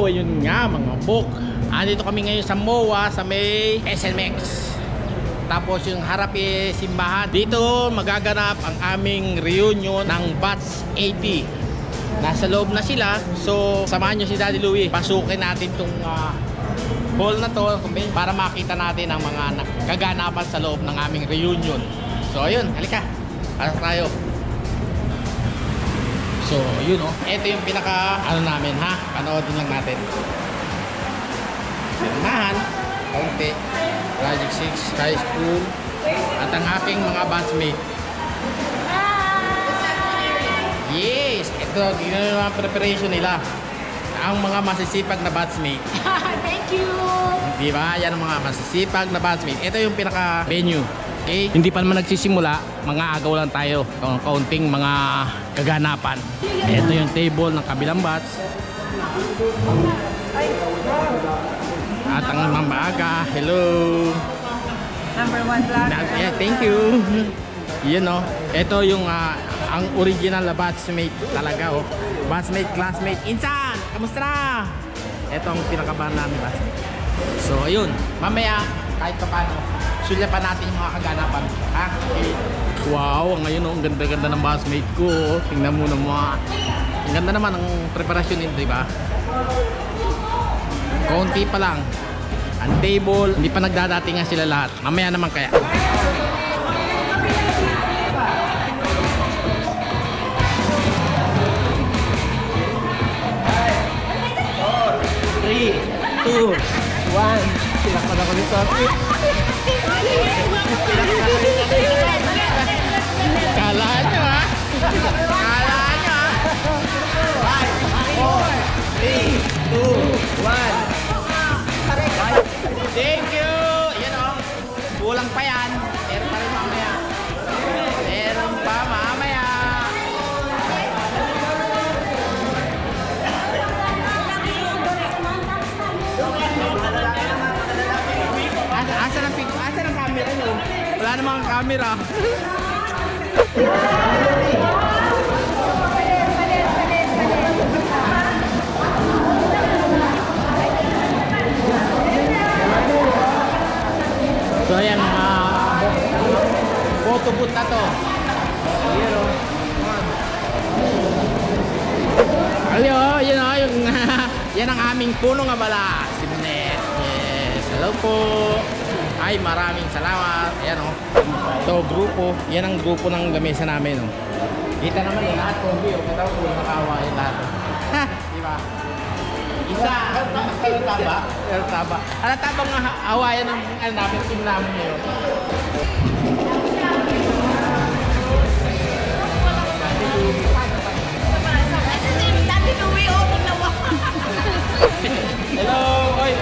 ayun nga mga bok. Andito kami ngayon sa MOA sa may SMX. Tapos yung harap simbahan. Dito magaganap ang aming reunion ng Batch 80. Nasa loob na sila. So samahan nyo si Daddy Louie. Pasukin natin tong hall na to para makita natin ang mga kaganapan sa loob ng aming reunion. So ayun, halika. Pasok tayo. So yun ito yung pinaka namin ha. Panoodin lang natin. Sirmahan, kaunti. Project 6 High School at ang aking mga batchmate. Yes! Ito, tingnan nyo ang preparation nila. Ang mga masisipag na batchmate. Thank you! Diba? Yan ang mga masisipag na batchmate. Ito yung pinaka venue. Okay? Hindi pa naman nagsisimula, mga agaw lang tayo. Kaunting mga kaganapan. Ito yung table ng kabilang batch. At ang mamaaga, hello. Number 1 vlog. Yeah, thank you. Yun ito yung ang original na batchmate talaga batchmate, classmate. Insan, kamusta na? Ito ang pinakabahan namin batchmate. So ayun, mamaya kahit pa paano sulya pa natin yung mga kaganapan. Ha? Okay. Wow, ngayon ang ganda-ganda ng batchmate ko. Tingnan mo naman. Ang ganda naman ang preparasyon nito, di ba? Konti pa lang. Ang table, hindi pa nagdadatingan sila lahat. Mamaya naman kaya. 3, 2, 1. Silakpan ako nito. Kala nyo ha? Kala nyo ha? 5, 4, 3, 2, 1. Thank you! Yan kulang pa yan. Meron pa rin mamaya. Meron pa mamaya. Asa ng camera nyo? Wala namang camera. So ayan, photo booth na to. Hello, yung yan ang aming punong abala, si Bonet. Yes, hello po. Ay, maraming salamat. Ayan ito grupo, yan ang grupo ng lamesa namin Kita naman lahat kombi katawa po nakawa lahat. Ha, di ba? Isa, taba. Ano tabang awayan ng namin, team namin ngayon. Hello, oy.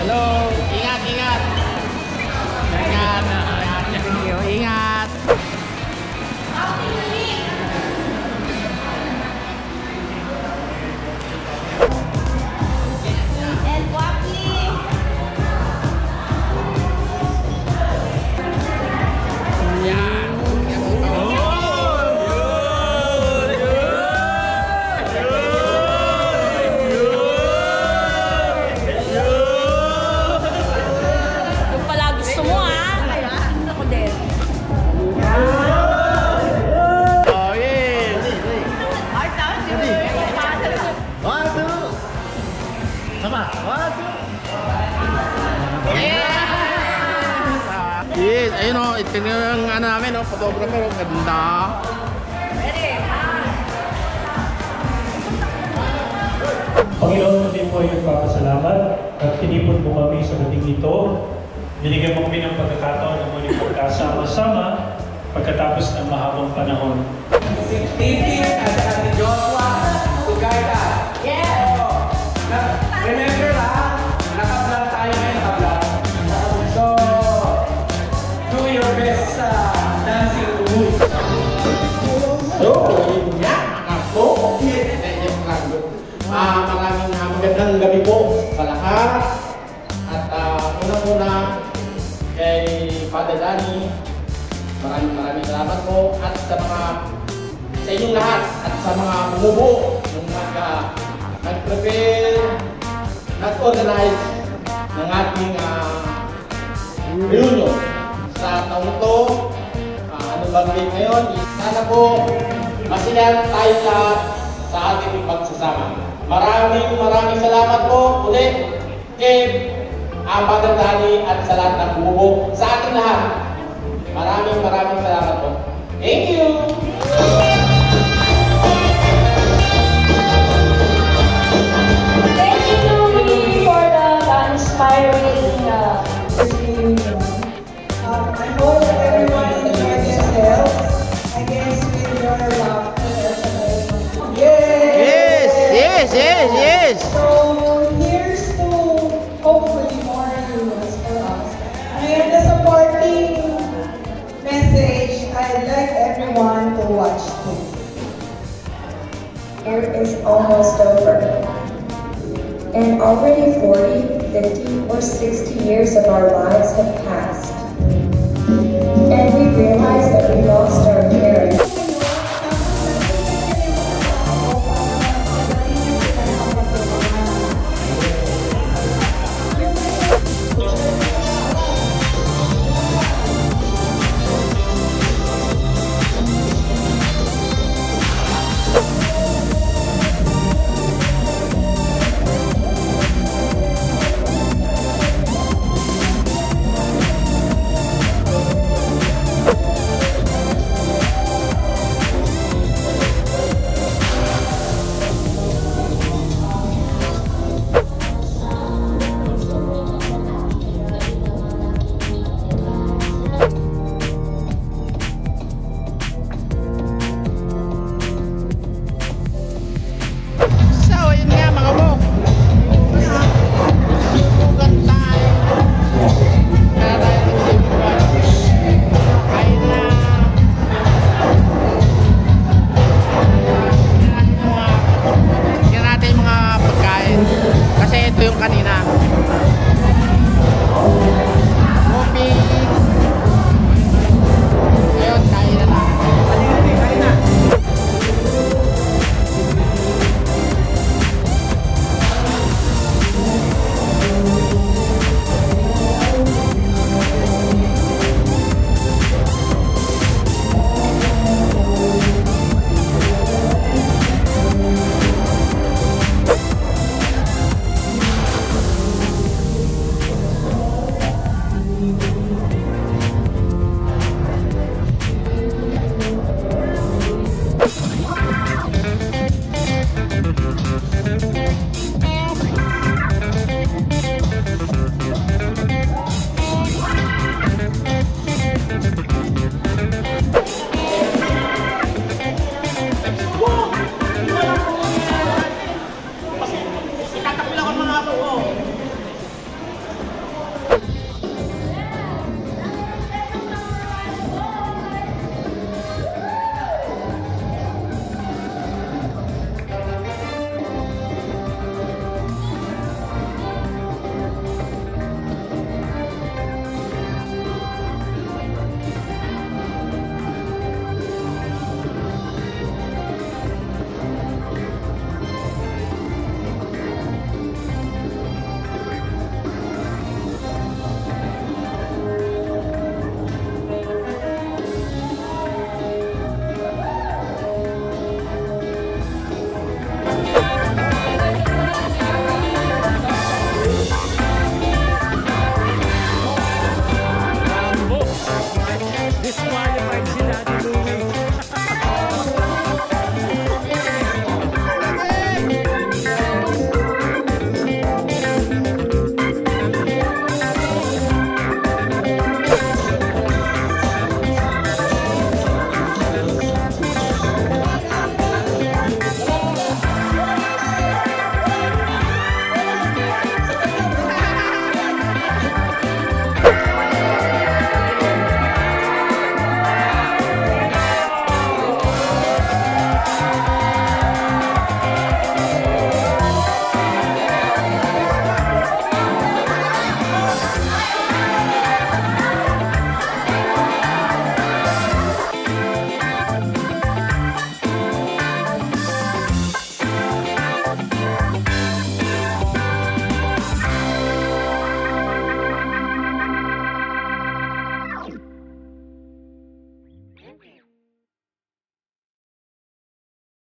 Hello, ingat. Ingat. Yes, ayun ito yung namin photographer, ganda. Panginoon, din po ay nagpapasalamat at tinipon mo kami sa dating ito. Binigyan mo kami ng pagkakataon na muling pagkasama-sama pagkatapos ng mahabang panahon. Titi at Ate Joshua to guide us. Yeah! Remember naka-vlog tayo ngayon, naka-vlog. So, do your best dancing to move. So, yun nga, ako. Maraming magandang gabi po sa lahat. At unang-una kay Father Danny, maraming salamat po. At sa inyong lahat at sa mga bumubuo ng nag-organize ng ating reunion sa taong ito. Ano bang date ngayon? Sana po masilayan tayo lahat sa ating pagsasama. Maraming salamat po ulit kay Father Danny at sa lahat ng bumubuo sa ating lahat. Maraming salamat po. Thank you! Thank you, Louie, for the inspiring reunion. I hope everyone enjoyed themselves. I guess with your laughter. Yes! So here's to hopefully more reunions for us. And the supporting message, I'd like everyone to watch this. Year is almost over. And already 40, 50, or 60 years of our lives have passed. And we realize that we lost